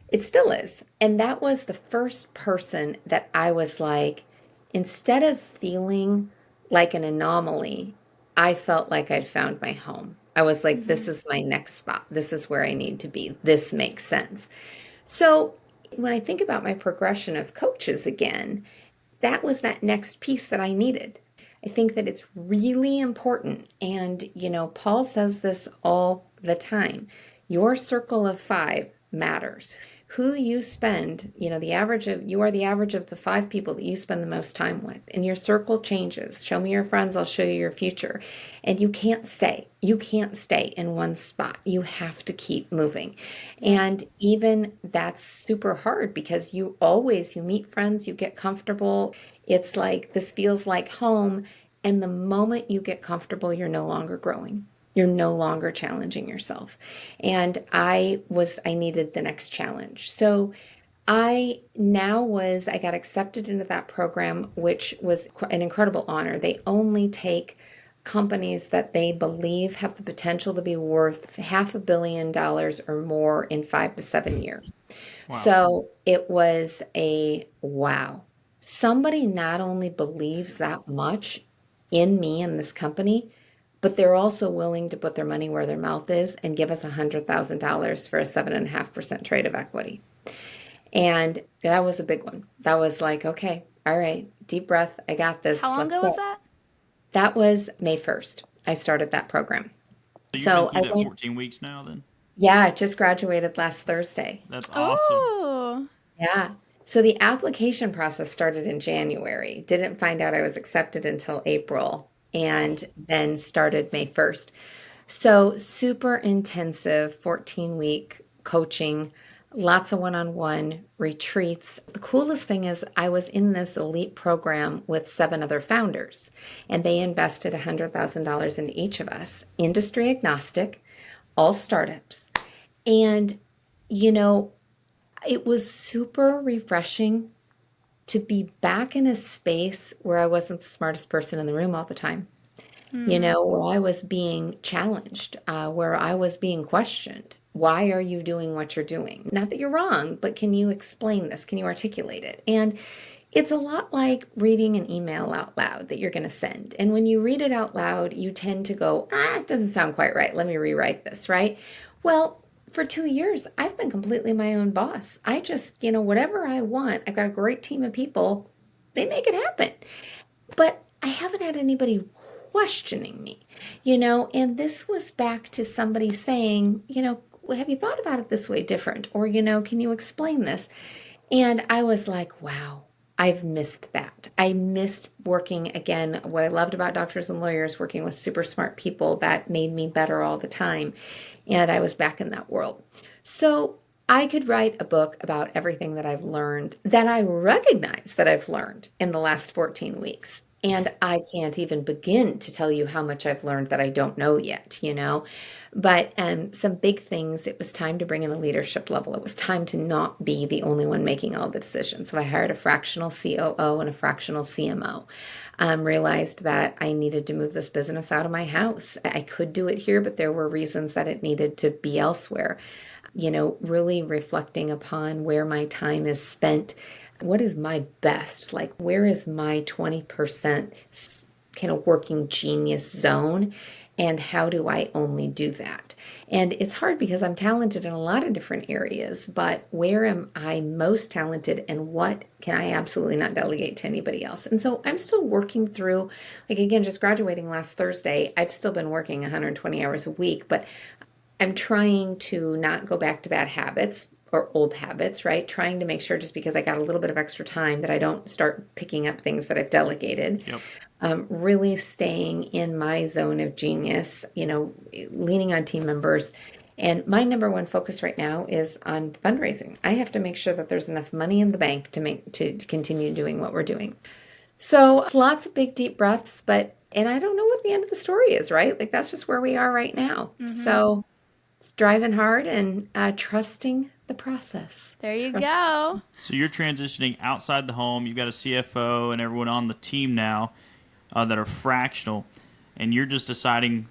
it still is. And that was the first person that I was like, instead of feeling like an anomaly, I felt like I'd found my home. I was like, this Mhm. is my next spot. This is where I need to be. This makes sense. So when I think about my progression of coaches again, that was that next piece that I needed. I think that it's really important. And, Paul says this all the time. Your circle of five matters. Who you spend, you are the average of the five people that you spend the most time with. And your circle changes. Show me your friends, I'll show you your future. And you can't stay. You can't stay in one spot. You have to keep moving. Yeah. And even that's super hard because you meet friends, you get comfortable. It's like this feels like home. And the moment you get comfortable, you're no longer growing. You're no longer challenging yourself. And I needed the next challenge. So I got accepted into that program, which was an incredible honor. They only take companies that they believe have the potential to be worth $500 million or more in 5 to 7 years. Wow. So it was a wow. Somebody not only believes that much in me and this company, but they're also willing to put their money where their mouth is and give us $100,000 for a 7.5% trade of equity. And that was a big one. That was like, okay, all right, deep breath. I got How this. long Let's ago was go. that? That was May 1st. I started that program. So you've been So through I that went, 14 weeks now then? yeah, I just graduated last Thursday. That's awesome. Oh. Yeah. So the application process started in January. Didn't find out I was accepted until April and then started May 1st. So super intensive 14-week coaching, lots of one-on-one retreats. The coolest thing is I was in this elite program with 7 other founders, and they invested $100,000 in each of us, industry agnostic, all startups. And, you know, it was super refreshing to be back in a space where I wasn't the smartest person in the room all the time. Where I was being challenged, where I was being questioned. Why are you doing what you're doing? Not that you're wrong, but can you explain this? Can you articulate it? And it's a lot like reading an email out loud that you're going to send. And when you read it out loud, you tend to go, it doesn't sound quite right. Let me rewrite this, right? Well, for 2 years, I've been completely my own boss. I just, whatever I want, I've got a great team of people. They make it happen. But I haven't had anybody questioning me, and this was back to somebody saying, well, have you thought about it this way different? Or, can you explain this? And I was like, wow, I've missed that. I missed working again. What I loved about doctors and lawyers, working with super smart people that made me better all the time. And I was back in that world. So I could write a book about everything that I've learned that I recognize that I've learned in the last 14 weeks. And I can't even begin to tell you how much I've learned that I don't know yet, But some big things, it was time to bring in a leadership level. It was time to not be the only one making all the decisions. So I hired a fractional COO and a fractional CMO. Realized that I needed to move this business out of my house. I could do it here, but there were reasons that it needed to be elsewhere. Really reflecting upon where my time is spent. What is my best? Like, where is my 20% kind of working genius zone? And how do I only do that? And it's hard because I'm talented in a lot of different areas, but where am I most talented and what can I absolutely not delegate to anybody else? And so I'm still working through, again, just graduating last Thursday, I've still been working 120 hours a week, but I'm trying to not go back to bad habits or old habits, right? Trying to make sure just because I got a little bit of extra time that I don't start picking up things that I've delegated. Yep. Really staying in my zone of genius, leaning on team members. And my number one focus right now is on fundraising. I have to make sure that there's enough money in the bank to continue doing what we're doing. So lots of big, deep breaths, and I don't know what the end of the story is, right? Like that's just where we are right now. Mm-hmm. So it's driving hard and trusting the process. There you go. So you're transitioning outside the home. You've got a CFO and everyone on the team now that are fractional, and you're just deciding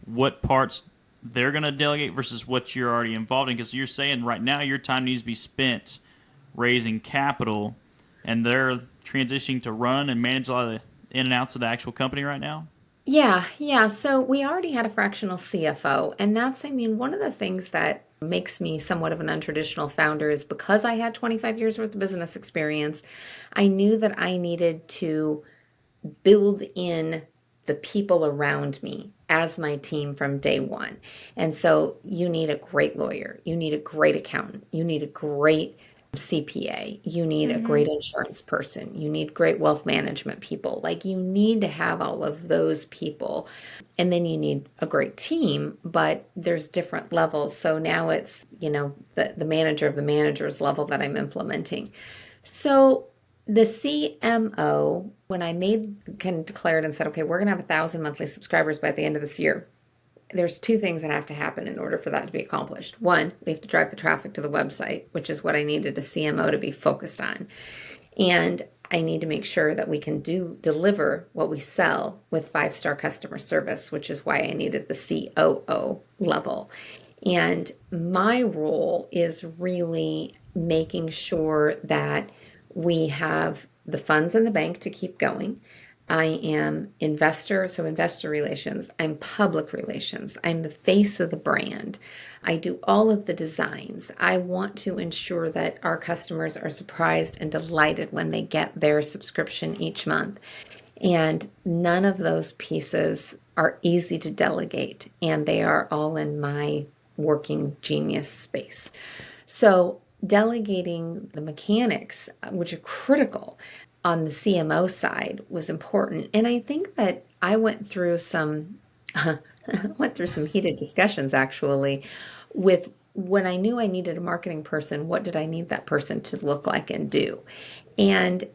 what parts they're going to delegate versus what you're already involved in. Because you're saying right now your time needs to be spent raising capital, and they're transitioning to run and manage a lot of the in and outs of the actual company right now. Yeah. So we already had a fractional CFO, and that's, one of the things that makes me somewhat of an untraditional founder is because I had 25 years worth of business experience, I knew that I needed to build in the people around me as my team from day one. And so you need a great lawyer, you need a great accountant, you need a great CPA, you need a great insurance person, you need great wealth management people. Like you need to have all of those people. And then you need a great team, but there's different levels. So now it's, the manager of the manager's level that I'm implementing. So the CMO, when I declared and said, okay, we're going to have 1,000 monthly subscribers by the end of this year, there's 2 things that have to happen in order for that to be accomplished. One, we have to drive the traffic to the website, which is what I needed a CMO to be focused on. And I need to make sure that we can deliver what we sell with 5-star customer service, which is why I needed the COO level. And my role is really making sure that we have the funds in the bank to keep going. I am investor relations. I'm public relations. I'm the face of the brand. I do all of the designs. I want to ensure that our customers are surprised and delighted when they get their subscription each month. And none of those pieces are easy to delegate, and they are all in my working genius space. So delegating the mechanics, which are critical on the CMO side, was important. And I think that I went through some heated discussions actually with when I knew I needed a marketing person, what did I need that person to look like and do? And,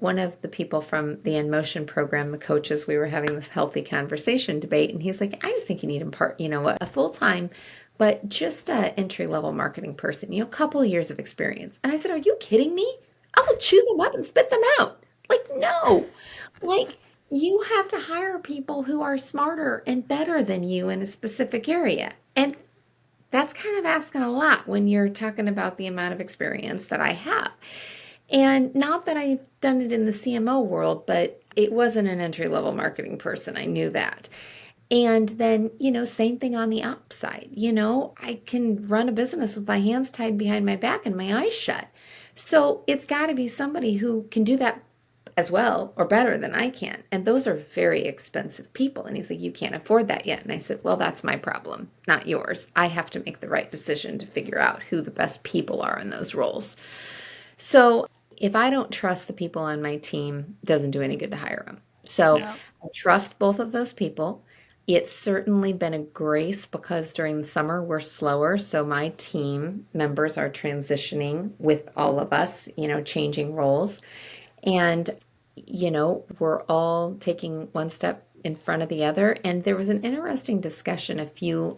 one of the people from the In Motion program, the coaches, we were having this healthy conversation debate, and he's like, I just think you need a full-time, but just a entry-level marketing person, a couple of years of experience. And I said, are you kidding me? I will chew them up and spit them out. Like, no. Like, you have to hire people who are smarter and better than you in a specific area. And that's kind of asking a lot when you're talking about the amount of experience that I have. And not that I've done it in the CMO world, but it wasn't an entry level marketing person. I knew that. And then, same thing on the ops side. I can run a business with my hands tied behind my back and my eyes shut. So it's got to be somebody who can do that as well or better than I can. And those are very expensive people. And he's like, you can't afford that yet. And I said, well, that's my problem, not yours. I have to make the right decision to figure out who the best people are in those roles. So if I don't trust the people on my team, it doesn't do any good to hire them. So Yeah. I trust both of those people. It's certainly been a grace because during the summer we're slower. So my team members are transitioning with all of us, changing roles. And, we're all taking one step in front of the other. And there was an interesting discussion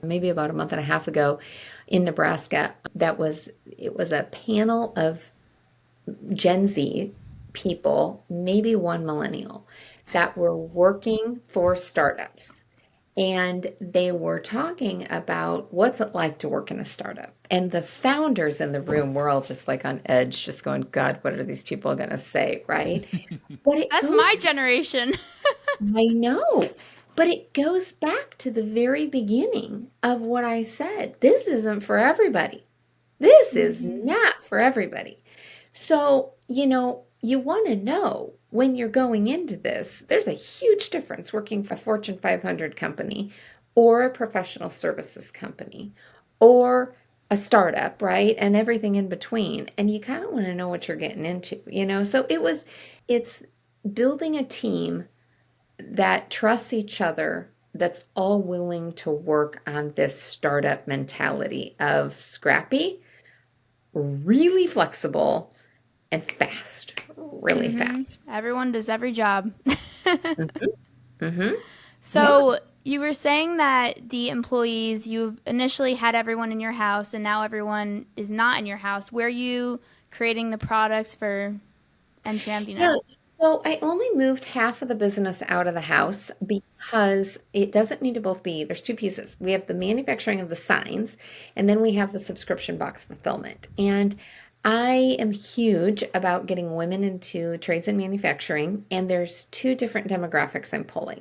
maybe about a month and a half ago in Nebraska. It was a panel of Gen Z people, maybe one millennial, that were working for startups. And they were talking about what's it like to work in a startup. And the founders in the room were all just like on edge, just going, God, what are these people going to say, right? But That's my generation. I know. But it goes back to the very beginning of what I said. This isn't for everybody. This is not for everybody. So, you want to know when you're going into this, there's a huge difference working for a Fortune 500 company or a professional services company or a startup, right? And everything in between. And you kind of want to know what you're getting into, So it's building a team that trusts each other, that's all willing to work on this startup mentality of scrappy, really flexible, and fast, really fast. Everyone does every job. Mm-hmm. So Yeah. you were saying that the employees, you initially had everyone in your house and now everyone is not in your house. Where are you creating the products for Entry Empty now? Yeah. So I only moved half of the business out of the house because it doesn't need to both be, there's two pieces. We have the manufacturing of the signs, and then we have the subscription box fulfillment. And I am huge about getting women into trades and manufacturing, and there's two different demographics I'm pulling.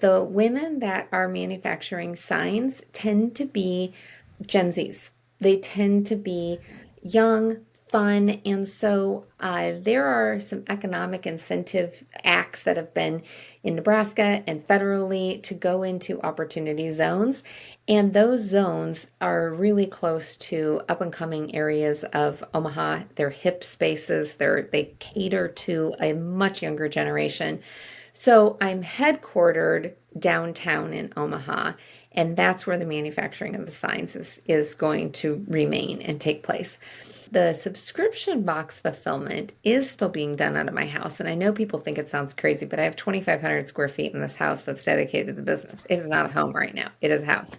The women that are manufacturing signs tend to be Gen Zs. They tend to be young, fun, and so there are some economic incentive acts that have been in Nebraska and federally to go into opportunity zones. And those zones are really close to up and coming areas of Omaha. They're hip spaces. They cater to a much younger generation. So I'm headquartered downtown in Omaha, and that's where the manufacturing of the signs is going to remain and take place. The subscription box fulfillment is still being done out of my house. And I know people think it sounds crazy, but I have 2,500 square feet in this house that's dedicated to the business. It is not a home right now. It is a house.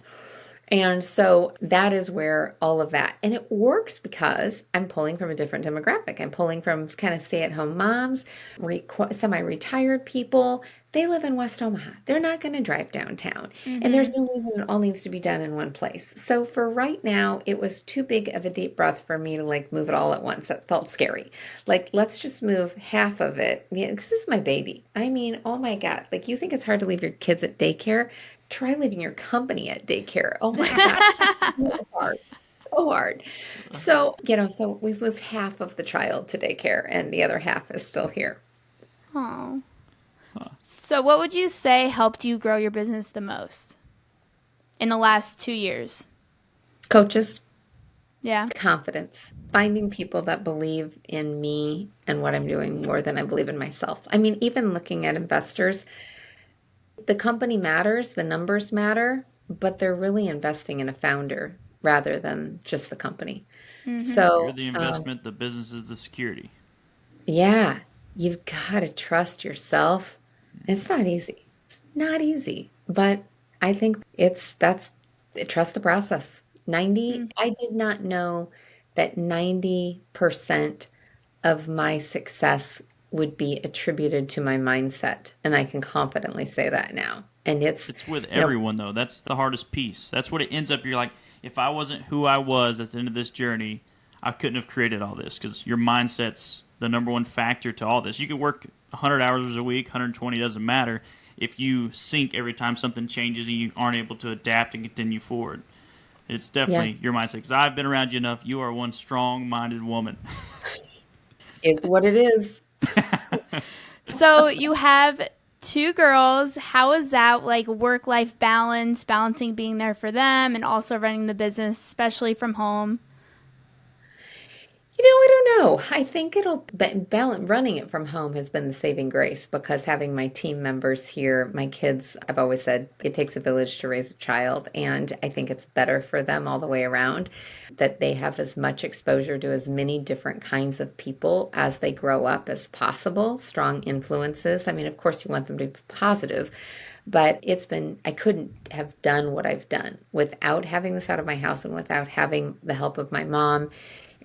And so that is where all of that, and it works because I'm pulling from a different demographic. I'm pulling from kind of stay-at-home moms, semi-retired people. They live in West Omaha. They're not going to drive downtown. And there's no reason it all needs to be done in one place. So for right now, it was too big of a deep breath for me to move it all at once. That felt scary. Let's just move half of it. Yeah, this is my baby. I mean, oh my God. You think it's hard to leave your kids at daycare? Try leaving your company at daycare. Oh my God. So hard. So hard. So, so we've moved half of the child to daycare and the other half is still here. Oh. So what would you say helped you grow your business the most in the last 2 years? Coaches, Yeah. confidence, finding people that believe in me and what I'm doing more than I believe in myself. I mean, even looking at investors, the company matters, the numbers matter, but they're really investing in a founder rather than just the company. Mm-hmm. You're So, the investment, the business is the security. yeah, you've got to trust yourself. It's not easy. It's not easy, but I think that's trust the process. 90, I did not know that 90% of my success would be attributed to my mindset, and I can confidently say that now. And it's, It's with you know, everyone though. That's the hardest piece. That's what it ends up. You're like, if I wasn't who I was at the end of this journey, I couldn't have created all this because your mindset's the number one factor to all this. You could work 100 hours a week, 120 doesn't matter. If you sink every time something changes and you aren't able to adapt and continue forward, it's yeah, definitely your mindset. Because I've been around you enough. You are one strong-minded woman. is what it is. So you have two girls. How is that like work-life balance, balancing being there for them and also running the business, especially from home? I don't know. I think balance running it from home has been the saving grace because having my team members here, my kids, I've always said it takes a village to raise a child. And I think it's better for them all the way around that they have as much exposure to as many different kinds of people as they grow up as possible, strong influences. I mean, of course, you want them to be positive, but I couldn't have done what I've done without having this out of my house and without having the help of my mom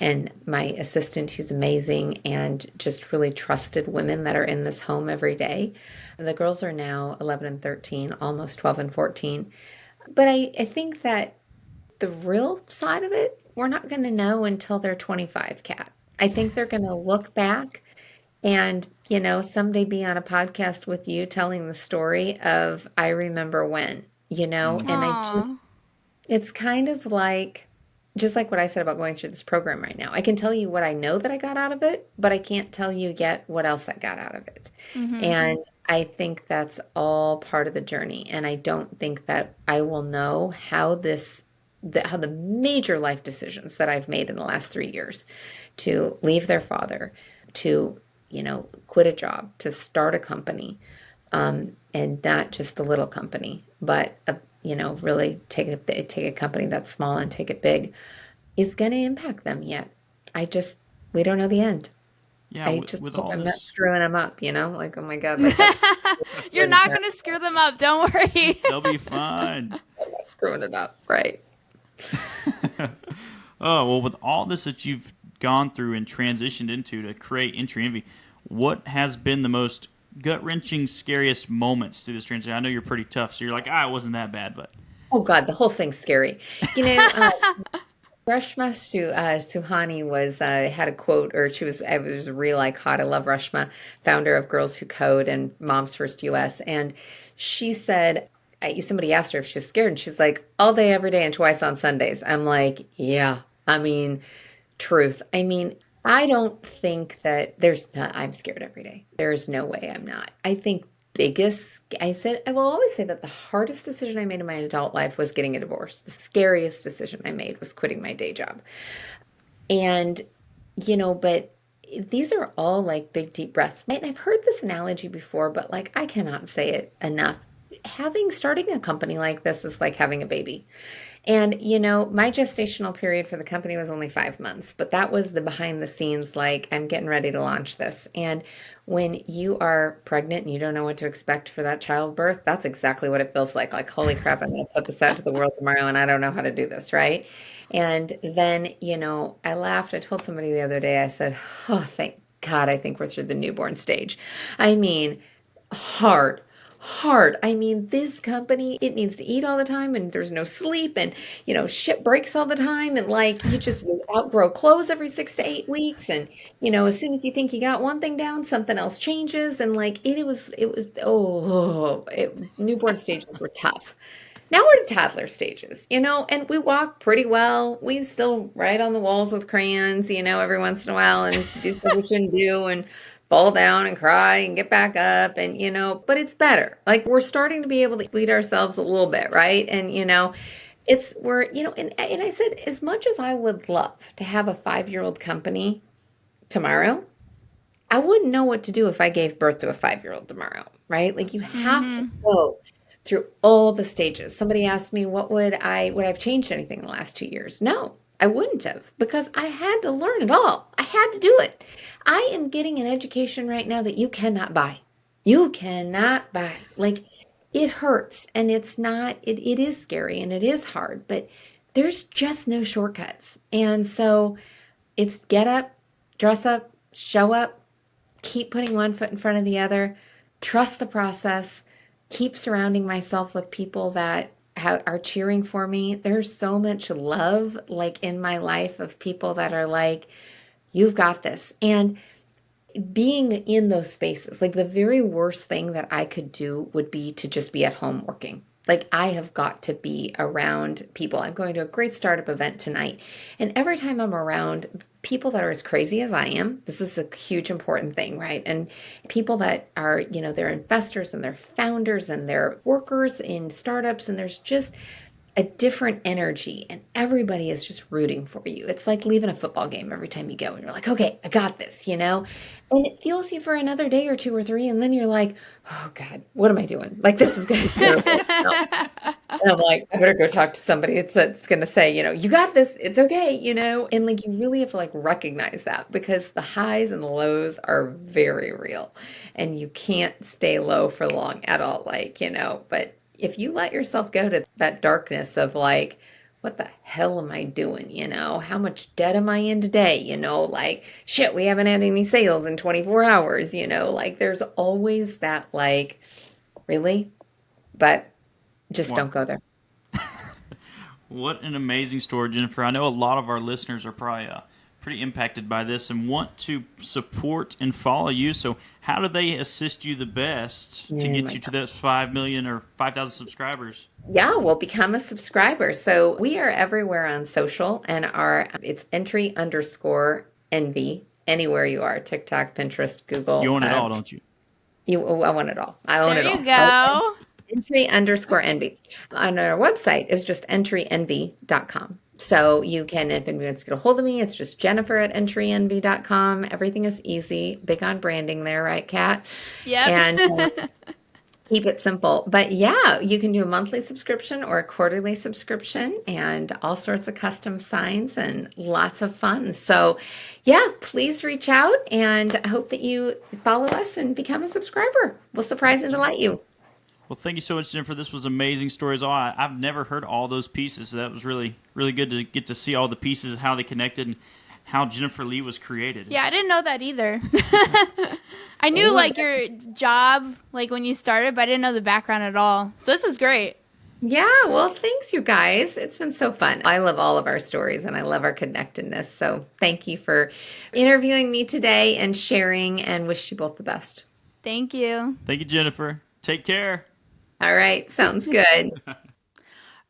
and my assistant, who's amazing, and just really trusted women that are in this home every day. The girls are now 11 and 13, almost 12 and 14. But I think that the real side of it, we're not going to know until they're 25, Kat. I think they're going to look back and, someday be on a podcast with you telling the story of, I remember when, and Aw. it's kind of like, just like what I said about going through this program right now. I can tell you what I know that I got out of it, but I can't tell you yet what else I got out of it. Mm-hmm. And I think that's all part of the journey. And I don't think that I will know how the major life decisions that I've made in the last 3 years to leave their father, to, quit a job, to start a company, and not just a little company, but really take a company that's small and take it big, is going to impact them yet. We don't know the end. Yeah, I with, just with hope all I'm not this, screwing them up, like, oh my God, like that's You're not going to screw them up. Don't worry. they'll be fine. screwing it up, right? Oh, well, with all this that you've gone through and transitioned into to create Entry Envy, what has been the most gut-wrenching, scariest moments through this transition? I know you're pretty tough, so you're like, it wasn't that bad, but Oh God, the whole thing's scary. You know, Rashma Suhani had a quote, or it was a reel I caught. I love Rashma, founder of Girls Who Code and Moms First US, and she said, somebody asked her if she was scared, and she's like, all day, every day, and twice on Sundays. I'm like, yeah, I mean, truth. I mean, I don't think that I'm scared every day. There's no way I'm not. I will always say that the hardest decision I made in my adult life was getting a divorce. The scariest decision I made was quitting my day job. And, but these are all like big, deep breaths. And I've heard this analogy before, but like, I cannot say it enough. Starting a company like this is like having a baby. And, my gestational period for the company was only 5 months, but that was the behind the scenes, like, I'm getting ready to launch this. And when you are pregnant and you don't know what to expect for that childbirth, that's exactly what it feels like. Like, holy crap, I'm going to put this out to the world tomorrow and I don't know how to do this, right? And then, I laughed. I told somebody the other day, I said, oh, thank God, I think we're through the newborn stage. I mean, hard hard. I mean, this company, it needs to eat all the time and there's no sleep and, shit breaks all the time. And like, you outgrow clothes every 6 to 8 weeks. And, as soon as you think you got one thing down, something else changes. And like, newborn stages were tough. Now we're to toddler stages, and we walk pretty well. We still write on the walls with crayons, every once in a while and do stuff we shouldn't do and fall down and cry and get back up and, but it's better. Like we're starting to be able to feed ourselves a little bit, right? And, and I said, as much as I would love to have a 5-year-old company tomorrow, I wouldn't know what to do if I gave birth to a 5-year-old tomorrow, right? Like you have to go through all the stages. Somebody asked me, would I have changed anything in the last 2 years? No, I wouldn't have, because I had to learn it all. I had to do it. I am getting an education right now that you cannot buy. You cannot buy. Like, it hurts, and it is scary, and it is hard, but there's just no shortcuts. And so it's get up, dress up, show up, keep putting one foot in front of the other, trust the process, keep surrounding myself with people that are cheering for me. There's so much love like in my life of people that are like, you've got this. And being in those spaces, like the very worst thing that I could do would be to just be at home working. Like, I have got to be around people. I'm going to a great startup event tonight. And every time I'm around people that are as crazy as I am, this is a huge important thing, right? And people that are, they're investors and they're founders and they're workers in startups, and there's just a different energy, and everybody is just rooting for you. It's like leaving a football game every time you go, and you're like, okay, I got this, and it fuels you for another day or two or three, and then you're like, oh God, what am I doing? Like, this is going to be terrible. And I'm like, I better go talk to somebody that's going to say, you got this, it's okay, and like, you really have to like recognize that, because the highs and the lows are very real, and you can't stay low for long at all, but if you let yourself go to that darkness of like, what the hell am I doing? How much debt am I in today? Like, shit, we haven't had any sales in 24 hours, like there's always that like, really? But just don't go there. What an amazing story, Jennifer. I know a lot of our listeners are probably pretty impacted by this and want to support and follow you. So how do they assist you the best to get you to those 5 million or 5,000 subscribers? Yeah, well, become a subscriber. So we are everywhere on social, and it's entry_envy, anywhere you are, TikTok, Pinterest, Google. You own it all, don't you? I want it all. I own it all. There you go. Entry_envy. On our website is just entryenvy.com. So you can, if anyone wants to get a hold of me, it's just Jennifer@entryenvy.com. Everything is easy. Big on branding there, right, Kat? Yep. And keep it simple. But yeah, you can do a monthly subscription or a quarterly subscription, and all sorts of custom signs and lots of fun. So yeah, please reach out, and I hope that you follow us and become a subscriber. We'll surprise and delight you. Well, thank you so much, Jennifer. This was amazing stories. I've never heard all those pieces. So that was really, really good to get to see all the pieces, how they connected, and how Jennifer Lea was created. Yeah, I didn't know that either. I knew like your job, like when you started, but I didn't know the background at all. So this was great. Yeah, well, thanks, you guys. It's been so fun. I love all of our stories, and I love our connectedness. So thank you for interviewing me today and sharing, and wish you both the best. Thank you. Thank you, Jennifer. Take care. All right, sounds good.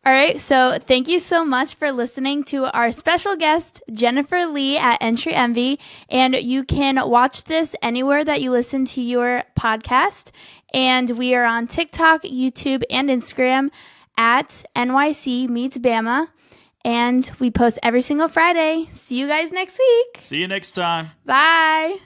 All right, so thank you so much for listening to our special guest, Jennifer Lea at Entry Envy. And you can watch this anywhere that you listen to your podcast. And we are on TikTok, YouTube, and Instagram at NYC Meets Bama. And we post every single Friday. See you guys next week. See you next time. Bye.